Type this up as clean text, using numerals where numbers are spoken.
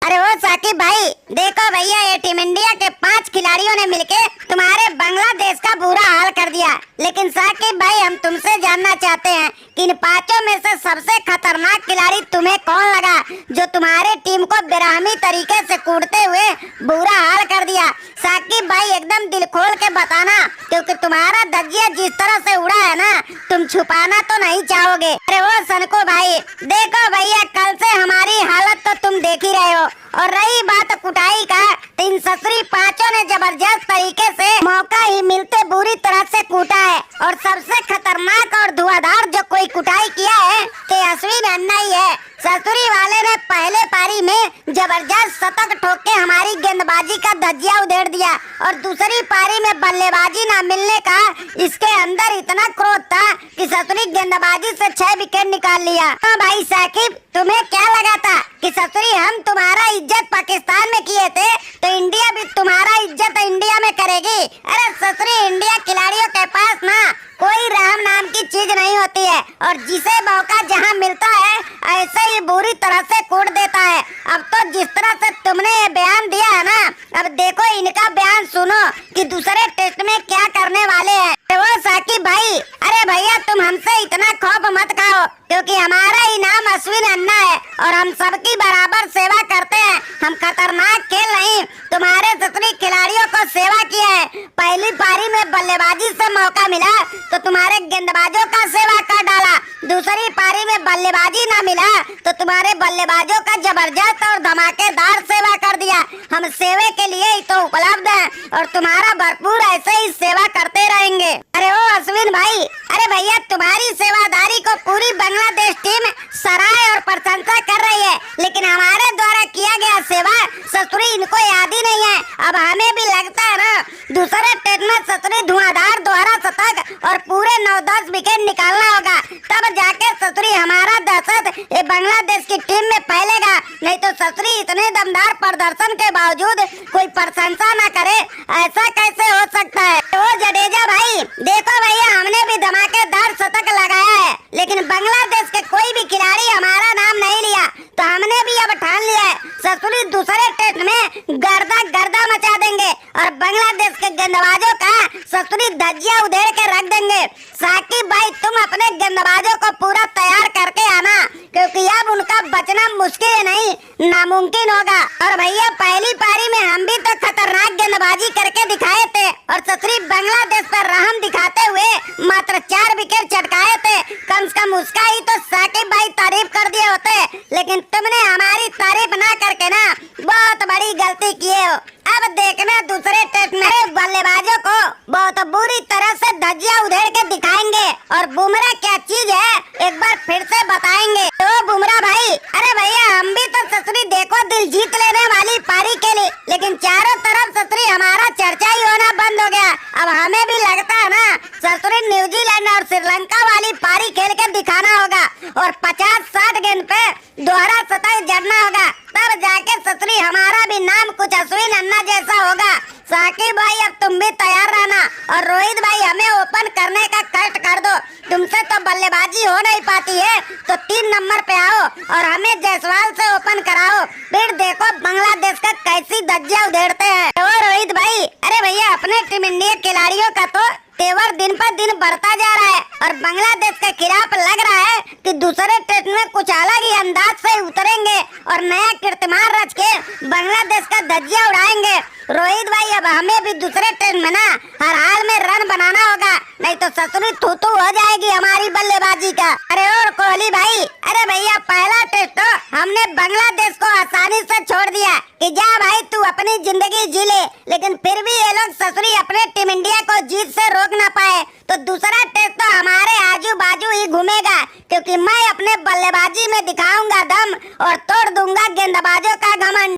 अरे वो साकिब भाई, देखो भैया, ये टीम इंडिया के 5 खिलाड़ियों ने मिलके तुम्हारे बांग्लादेश का बुरा हाल कर दिया। लेकिन साकिब भाई, हम तुमसे जानना चाहते हैं कि इन 5 में से सबसे खतरनाक खिलाड़ी तुम्हें कौन लगा, जो तुम्हारे टीम को बेरहमी तरीके से कूटते हुए बुरा हाल कर दिया। साकिब भाई, एकदम दिल खोल के बताना, क्योंकि तुम्हारा धज्जिया जिस तरह से उड़ा है ना, तुम छुपाना तो नहीं चाहोगे। अरे वो सनको भाई, देखो भैया, कल से हमारी हालत तो तुम देख ही रहे हो। और रही बात कुटाई का, तो इन ससुरी 5 ने जबरदस्त तरीके से मौका ही मिलते बुरी तरह से कूटा है। और सबसे खतरनाक और धुआंधार जो कोई कुटाई किया है, तो अश्विन अन्ना ही है। ससुरी वाले ने पहले पारी में जबरदस्त शतक ठोक के हमारी गेंदबाजी का धज्जिया उधेड़ दिया, और दूसरी पारी में बल्लेबाजी ना मिलने का इसके अंदर इतना क्रोध था कि ससुरी गेंदबाजी से 6 विकेट निकाल लिया। हाँ भाई साकिब, तुम्हें क्या लगा था कि ससुरी हम तुम्हारा इज्जत पाकिस्तान में किए थे, तो इंडिया भी तुम्हारा इज्जत इंडिया में करेगी? अरे ससुरी, इंडिया खिलाड़ियों के पास ना कोई राम नाम की चीज नहीं होती है, और जिसे मौका जहां मिलता है ऐसे ही बुरी तरह से कूट देता है। अब तो जिस तरह से तुमने ये बयान दिया है ना, अब देखो इनका बयान सुनो कि दूसरे टेस्ट में क्या करने वाले हैं। वो साकिब भाई, अरे भैया, तुम हमसे इतना खौफ मत खाओ, क्योंकि हमारा ही नाम अश्विन अन्ना है और हम सबकी बराबर सेवा करते हैं। हम खतरनाक खेल नहीं, तुम्हारे ससुरी खिलाड़ियों को सेवा किया है। पहली पारी में बल्लेबाजी से मौका मिला तो तुम्हारे गेंदबाजों का सेवा कर डाला, दूसरी पारी में बल्लेबाजी ना मिला तो तुम्हारे बल्लेबाजों का जबरदस्त और धमाकेदार सेवा कर दिया। हम सेवे के लिए ही तो उपलब्ध हैं और तुम्हारा भरपूर ऐसे ही सेवा करते रहेंगे। अरे ओ अश्विन भाई, अरे भैया, तुम्हारी सेवादारी को पूरी बांग्लादेश टीम सराहे और प्रशंसा कर रही है, लेकिन हमारे द्वारा किया गया सेवा ससुरी इनको याद ही नहीं है। अब हमें भी लगता है ना, दूसरे टेस्ट में ससुरी धुआंधार दोहरा शतक और पूरे 9-10 विकेट निकालना होगा, तब जाके ससुरी हमारा दहशत ये बांग्लादेश की टीम में फैलेगा। नहीं तो ससुरी इतने दमदार प्रदर्शन के बावजूद कोई प्रशंसा न करे, ऐसा कैसे हो सकता है? ओ जडेजा भाई, देखो भैया, हमने भी धमाकेदार शतक लगाया है, लेकिन बांग्लादेश के कोई भी खिलाड़ी हमारा नाम नहीं लिया, तो हमने भी अब ठान लिया है, ससुरी दूसरे टेस्ट में गर्दा गर्दा मचा देंगे और बांग्लादेश के गेंदबाजों का ससुरी धज्जिया उधेड़ के रख देंगे। साकिब भाई, तुम अपने गेंदबाजों को पूरा तैयार करके आना, क्योंकि अब उनका बचना मुश्किल नहीं नामुमकिन होगा। और भैया, पहली पारी में हम भी तो खतरनाक गेंदबाजी करके दिखाए थे और ससुरी बांग्लादेश पर रहम दिखाते हुए मात्र 4 विकेट चटकाए थे। कम से कम उसका ही तो साकिब भाई तारीफ कर दिए होते, लेकिन तुमने हमारी तारीफ ना करके ना बहुत बड़ी गलती किए हो। अब देखना, दूसरे टेस्ट में बल्लेबाजों को बहुत बुरी तरह से धज्जिया उधेड़ के दिखाएंगे और बुमराह क्या चीज है एक बार फिर से बताएंगे। तो बुमराह भाई, अरे भैया, हम भी तो ससुरी देखो दिल जीत लेने वाली पारी खेली, लेकिन चारों तरफ ससुरी हमारा चर्चा ही होना बंद हो गया। अब हमें भी लगता है ना, ससुरी न्यूजीलैंड और श्रीलंका वाली पारी खेल के दिखाना होगा और 50-60 गेंद पे दोहरा शतक जड़ना होगा, तब जाके ससुरी हमारा भी नाम कुछ अश्विन अन्ना जैसा होगा। साकिब भाई, अब तुम भी तैयार रहना, और रोहित भाई, हमें ओपन करने का कष्ट कर दो। तुमसे तो बल्लेबाजी हो नहीं पाती है, तो 3 नंबर पे आओ और हमें जायसवाल से ओपन कराओ, फिर देखो बांग्लादेश का कैसी धज्जिया उधेड़ते हैं। ओ रोहित भाई, अरे भैया, अपने टीम इंडिया खिलाड़ियों का तो तेवर दिन पर दिन बढ़ता जा रहा है और बांग्लादेश के खिलाफ लग रहा है कि दूसरे टेस्ट में कुछ अलग ही अंदाज से उतरेंगे और नया कीर्तिमान रच के बांग्लादेश का धज्जिया उड़ाएंगे। रोहित भाई, अब हमें भी दूसरे टेस्ट में ना हर हाल में रन बनाना होगा, नहीं तो ससुरी थू हो जाएगी हमारी बल्लेबाजी का। अरे और कोहली भाई, अरे भैया, पहला टेस्ट तो हमने बांग्लादेश को आसानी से छोड़ दिया कि जा भाई, तू अपनी जिंदगी जी ले, लेकिन फिर भी ये लोग ससुरी अपने टीम इंडिया को जीत से रोक ना पाए, तो दूसरा टेस्ट तो हमारे आजू बाजू ही घूमेगा, क्योंकि मैं अपने बल्लेबाजी में दिखाऊंगा दम और तोड़ दूंगा गेंदबाजों का